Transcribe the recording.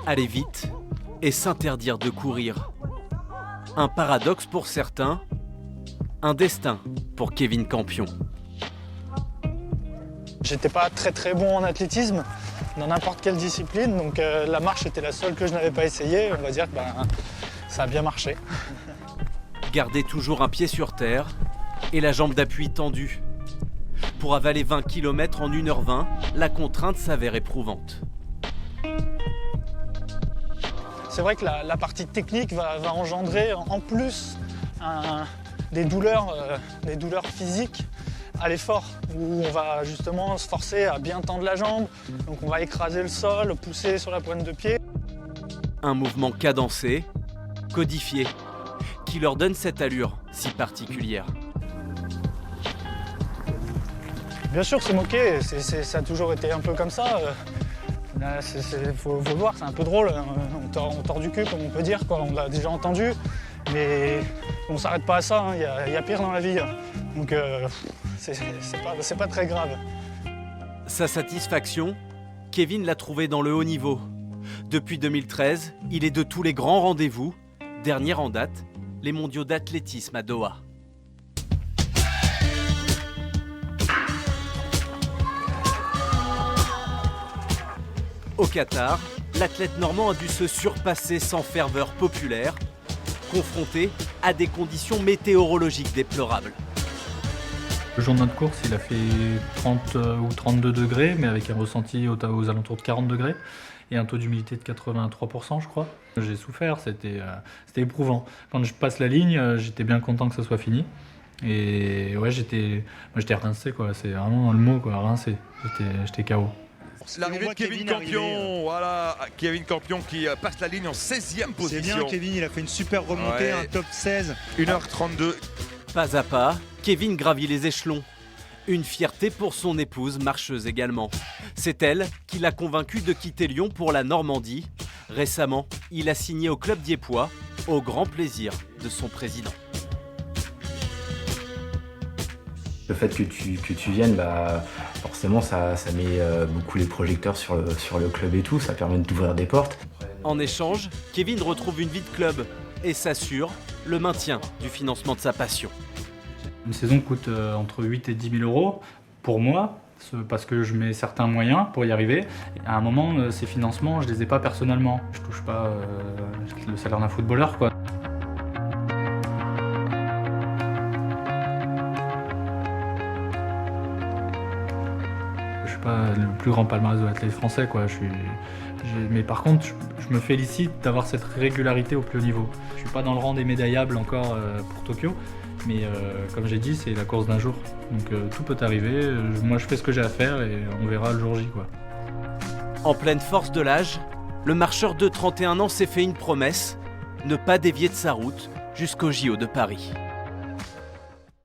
aller vite et s'interdire de courir. Un paradoxe pour certains, un destin pour Kevin Campion. J'étais pas très bon en athlétisme, dans n'importe quelle discipline, donc la marche était la seule que je n'avais pas essayée. On va dire que ça a bien marché. Garder toujours un pied sur terre et la jambe d'appui tendue. Pour avaler 20 km en 1h20, la contrainte s'avère éprouvante. C'est vrai que la partie technique va engendrer en plus des douleurs physiques à l'effort, où on va justement se forcer à bien tendre la jambe, donc on va écraser le sol, pousser sur la pointe de pied. Un mouvement cadencé, codifié, qui leur donne cette allure si particulière. Bien sûr, c'est moqué, ça a toujours été un peu comme ça. Faut le voir, c'est un peu drôle, on tord du cul comme on peut dire, quoi. On l'a déjà entendu, mais on s'arrête pas à ça, hein. Y a pire dans la vie. Donc c'est pas très grave. Sa satisfaction, Kevin l'a trouvée dans le haut niveau. Depuis 2013, il est de tous les grands rendez-vous. Dernier en date, les mondiaux d'athlétisme à Doha. Au Qatar, l'athlète normand a dû se surpasser sans ferveur populaire, confronté à des conditions météorologiques déplorables. Le jour de notre course, il a fait 30 ou 32 degrés, mais avec un ressenti aux alentours de 40 degrés et un taux d'humidité de 83%, je crois. J'ai souffert, c'était éprouvant. Quand je passe la ligne, j'étais bien content que ça soit fini. Et ouais, j'étais rincé, quoi. C'est vraiment le mot, quoi, rincé. J'étais KO. L'arrivée de Kevin Campion, voilà, Kevin Campion qui passe la ligne en 16e position. C'est bien, Kevin, il a fait une super remontée, un top 16. 1h32. Pas à pas, Kevin gravit les échelons. Une fierté pour son épouse, marcheuse également. C'est elle qui l'a convaincu de quitter Lyon pour la Normandie. Récemment, il a signé au club diepois, au grand plaisir de son président. Le fait que tu viennes, forcément ça met beaucoup les projecteurs sur le club et tout, ça permet d'ouvrir des portes. En échange, Kevin retrouve une vie de club et s'assure le maintien du financement de sa passion. Une saison coûte entre 8 et 10 000 euros pour moi, parce que je mets certains moyens pour y arriver. Et à un moment, ces financements, je les ai pas personnellement. Je touche pas le salaire d'un footballeur, quoi. Je suis pas le plus grand palmarès de l'athlète français, quoi. Mais par contre, je me félicite d'avoir cette régularité au plus haut niveau. Je suis pas dans le rang des médaillables encore pour Tokyo, mais comme j'ai dit, c'est la course d'un jour. Donc tout peut arriver. Moi, je fais ce que j'ai à faire et on verra le jour J, quoi. En pleine force de l'âge, le marcheur de 31 ans s'est fait une promesse, ne pas dévier de sa route jusqu'au JO de Paris.